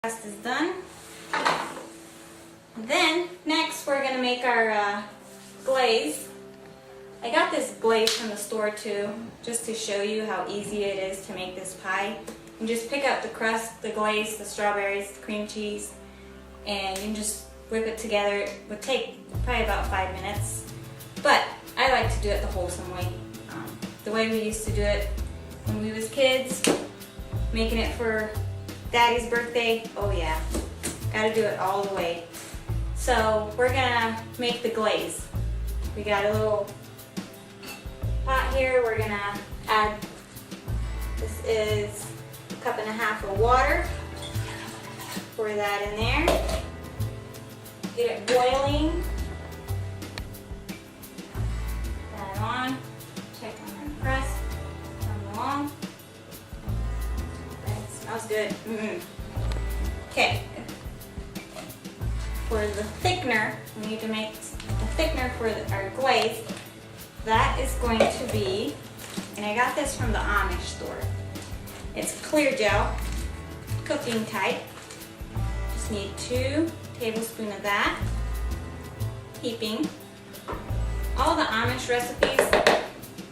Crust is done. Then next we're gonna make our glaze. I got this glaze from the store too, just to show you how easy it is to make this pie. You just pick up the crust, the glaze, the strawberries, the cream cheese, and you can just whip it together. It would take probably about 5 minutes, but I like to do it the wholesome way. The way we used to do it when we was kids, making it for Daddy's birthday. Oh yeah, gotta do it all the way. So we're gonna make the glaze. We got a little pot here. We're gonna add, this is 1.5 cups of water. Pour that in there. Get it boiling. Add it on. Check on our crust. Come along. That smells good. Okay. For the thickener, we need to make a thickener for our glaze. That is going to be, and I got this from the Amish store. It's clear gel, cooking type. Just need 2 tablespoons of that. Heaping. All the Amish recipes,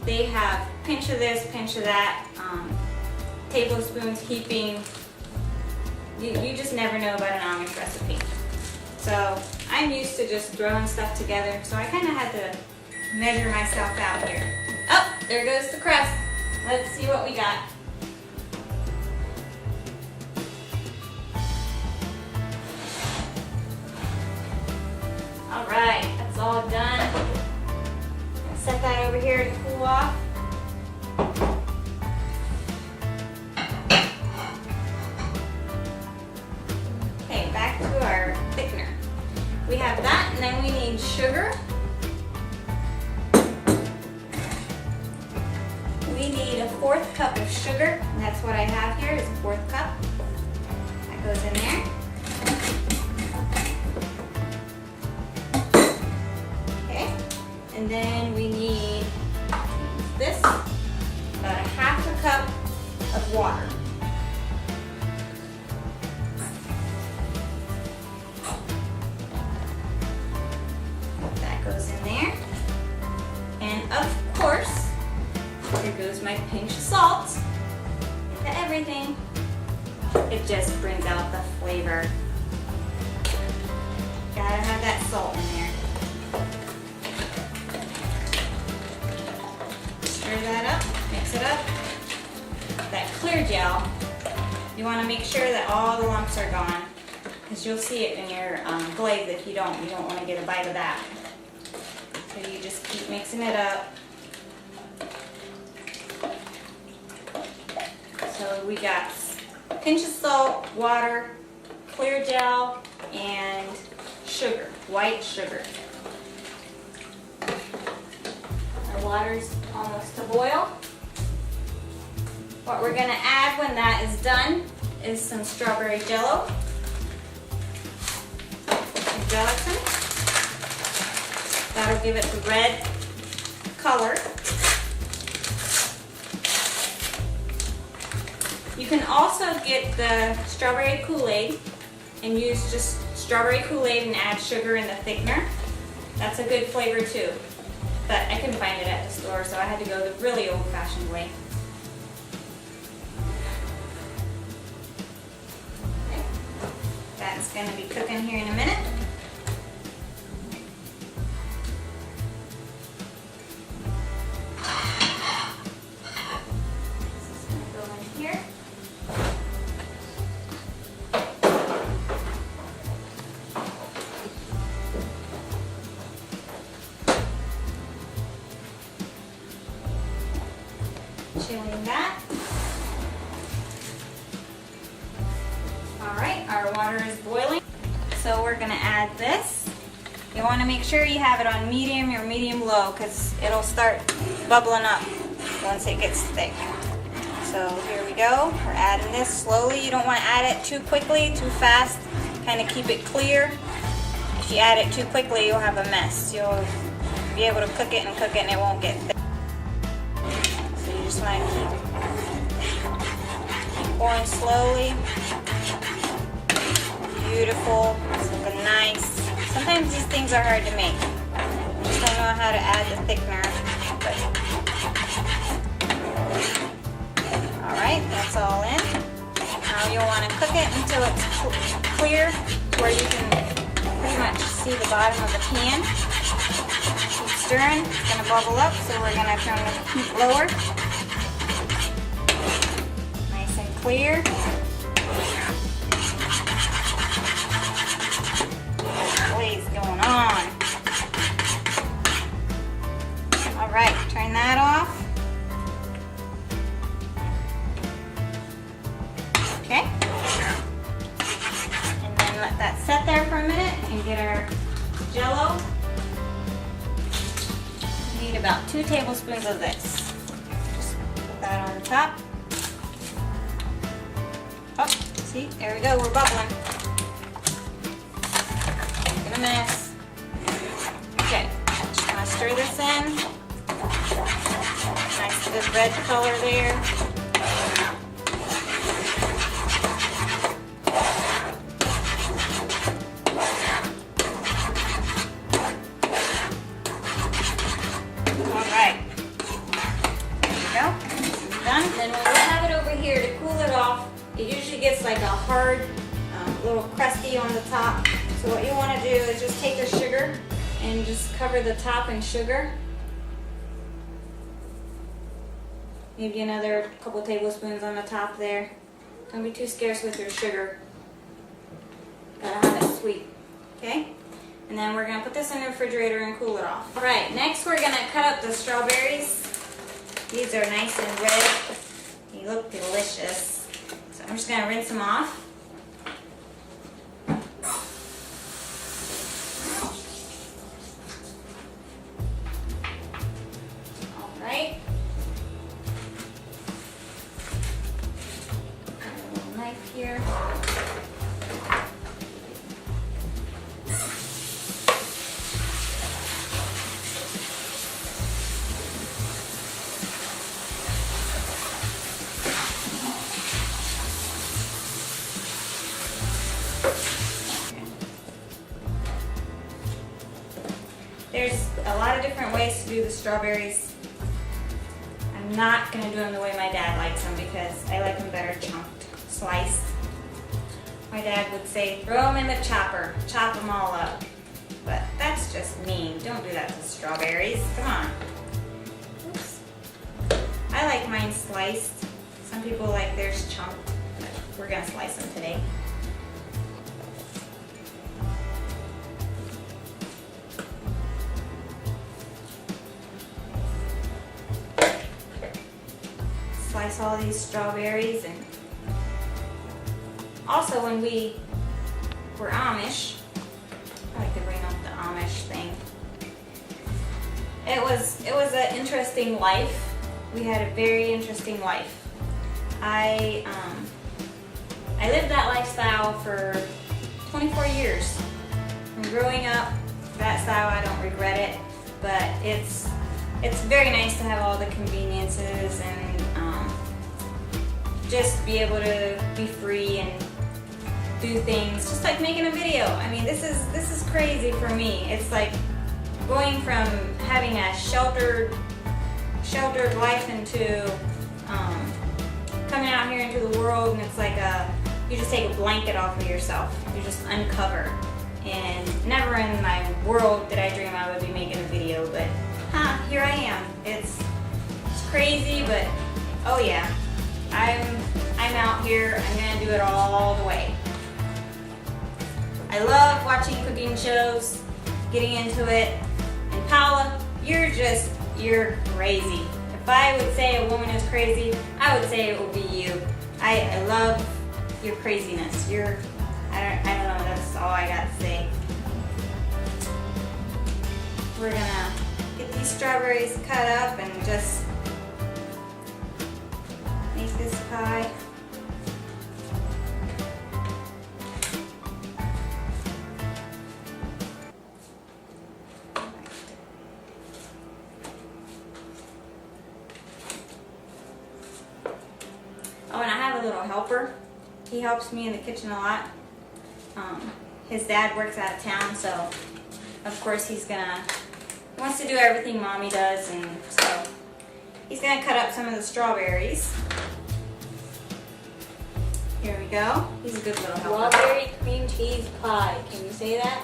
they have pinch of this, pinch of that, tablespoons, heaping. You just never know about an Amish recipe. So I'm used to just throwing stuff together, so I kind of had to measure myself out here. Oh, there goes the crust. Let's see what we got. All right, that's all done. Set that over here to cool off. Okay, back to our thickener. We have that, and then we need sugar. We need a 1/4 cup of sugar, and that's what I have here, is a 1/4 cup. That goes in there. Okay, and then we need this, about a 1/2 cup of water. That goes in there. And of course, here goes my pinch of salt to everything. It just brings out the flavor. Gotta have that salt in there. Stir that up, mix it up. That clear gel, you want to make sure that all the lumps are gone, because you'll see it in your glaze. If you don't want to get a bite of that. So you just keep mixing it up. So we got a pinch of salt, water, clear gel, and sugar, white sugar. Our water's almost to boil. What we're going to add when that is done is some strawberry jello. Some gelatin. That'll give it the red color. You can also get the strawberry Kool-Aid and use just strawberry Kool-Aid and add sugar in the thickener. That's a good flavor too. But I couldn't find it at the store, so I had to go the really old-fashioned way. Okay. That's going to be cooking here in a minute. Chilling that. Alright, our water is boiling. So we're going to add this. You want to make sure you have it on medium or medium low, because it'll start bubbling up once it gets thick. So here we go. We're adding this slowly. You don't want to add it too quickly, too fast. Kind of keep it clear. If you add it too quickly, you'll have a mess. You'll be able to cook it and it won't get thick. Just want to keep pouring slowly. beautiful. It's looking nice. Sometimes these things are hard to make. I just don't know how to add the thickener. But alright, that's all in. Now you'll want to cook it until it's clear, where you can pretty much see the bottom of the pan. Keep stirring. It's going to bubble up, so we're going to turn the heat lower. Nice and clear. Glaze going on. Alright, turn that off. Okay. And then let that set there for a minute and get our Jell-O. We need about 2 tablespoons of this. Just put that on top. Oh, see, there we go, we're bubbling. Get a mess. Okay, just gonna stir this in. Nice good red color there. Alright. There we go. Done. Then we'll have it over here to cool it off. It usually gets like a hard, little crusty on the top. So what you want to do is just take the sugar and just cover the top in sugar. Maybe another couple tablespoons on the top there. Don't be too scarce with your sugar. Gotta have it sweet. Okay? And then we're gonna put this in the refrigerator and cool it off. Alright, next we're gonna cut up the strawberries. These are nice and red. They look delicious. So I'm just gonna rinse them off. Alright. A little knife here. There's a lot of different ways to do the strawberries. I'm not going to do them the way my dad likes them because I like them better chunked, sliced. My dad would say, throw them in the chopper, chop them all up. But that's just mean. Don't do that to strawberries. Come on. Oops. I like mine sliced. Some people like theirs chunked, but we're going to slice them today. Slice all these strawberries. And also when we were Amish, I like to bring up the Amish thing. It was an interesting life. We had a very interesting life. I lived that lifestyle for 24 years. From growing up that style, I don't regret it, but it's very nice to have all the conveniences and just be able to be free and do things, just like making a video. I mean, this is crazy for me. It's like going from having a sheltered life into coming out here into the world, and it's like you just take a blanket off of yourself. You just uncover. And never in my world did I dream I would be making a video, but here I am. It's crazy, but oh yeah, I'm out here. I'm gonna do it all the way. I love watching cooking shows, getting into it. And Paula, you're crazy. If I would say a woman is crazy, I would say it would be you. I love your craziness. I don't know, that's all I got to say. We're gonna get these strawberries cut up and just make this pie. Oh, and I have a little helper. He helps me in the kitchen a lot. his dad works out of town, so of course he wants to do everything Mommy does, and so he's gonna cut up some of the strawberries. Here we go. He's a good little helper. Strawberry cream cheese pie. Can you say that?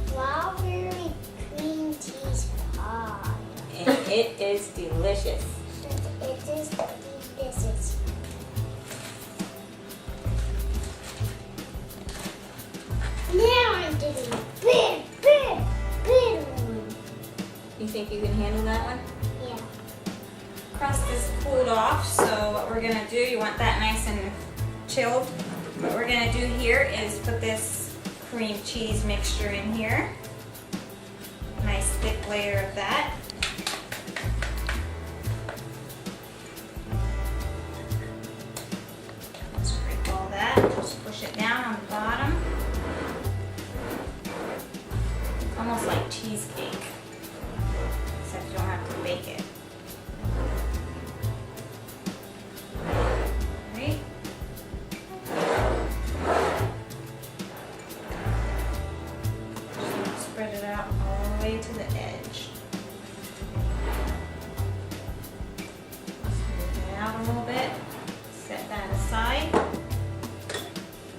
Strawberry cream cheese pie. And it is delicious. It is delicious. Now I'm getting a big one. You think you can handle that one? Yeah. Crust is cooled off, so what we're gonna do, you want that nice and chilled. What we're gonna do here is put this cream cheese mixture in here. Nice thick layer of that. Scrape all that, just push it down on the bottom. Almost like cheesecake, except you don't have to bake it. Right? Just spread it out all the way to the edge. Smooth it out a little bit. Set that aside.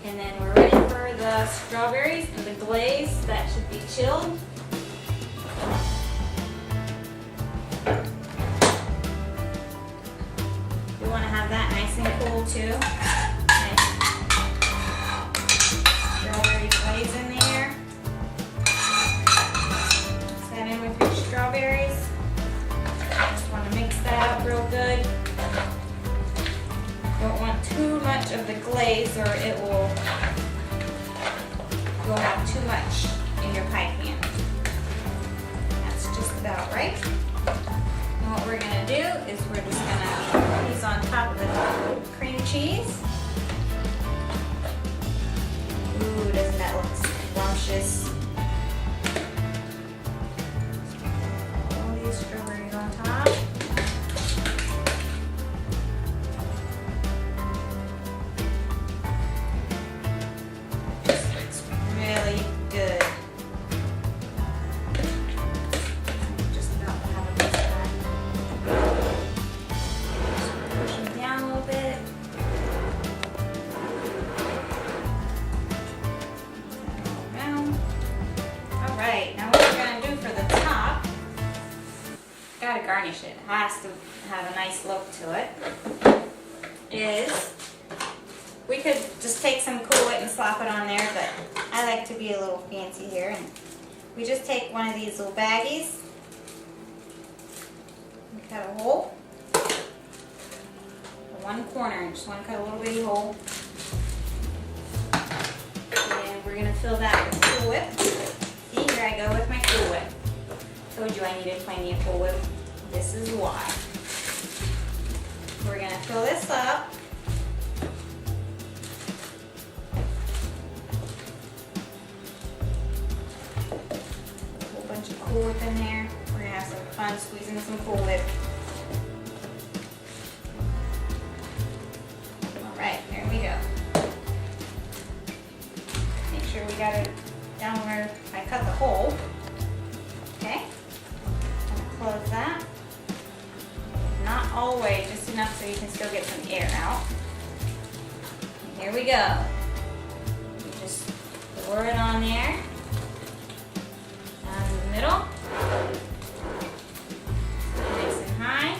And then we're ready for the strawberries and the glaze. That should be chilled. You want to have that nice and cool too. Nice strawberry glaze in there. Mix that in with your strawberries. Just want to mix that up real good. Don't want too much of the glaze or you'll have too much in your pie pan. That's just about right. And what we're gonna do is we're just gonna put these on top of the cream cheese. Ooh, doesn't that look scrumptious? All these strawberries on top. Really good. Just about to have a piece of that. Push them down a little bit. Around. All right, now what we're going to do for the top, gotta garnish it. It has to have a nice look to it. Is we could just take some Cool Whip and slap it on there, but I like to be a little fancy here. And we just take one of these little baggies, and cut a hole, one corner, just want to cut a little bitty hole. And we're going to fill that with Cool Whip. See, here I go with my Cool Whip. Told you I needed plenty of Cool Whip. This is why. We're going to fill this up. Cool Whip in there. We're gonna have some fun squeezing some Cool Whip. All right, there we go. Make sure we got it down where I cut the hole. Okay. I'm gonna close that. Not all the way, just enough so you can still get some air out. And here we go. You just pour it on there. Middle, nice and high.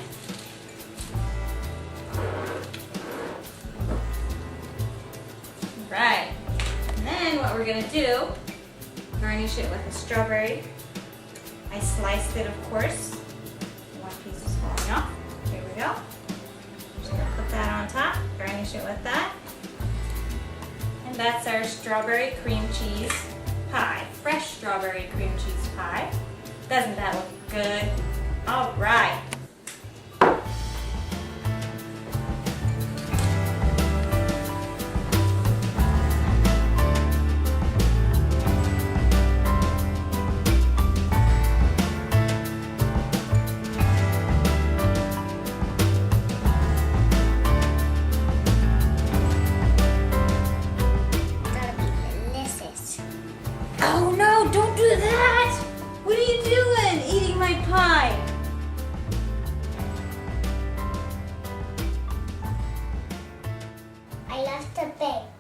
Right, and then what we're gonna do, garnish it with a strawberry. I sliced it, of course. One piece is falling off. Here we go. Just gonna put that on top, garnish it with that. And that's our strawberry cream cheese pie. Fresh strawberry cream cheese pie. Doesn't that look good? All right. I love to bake.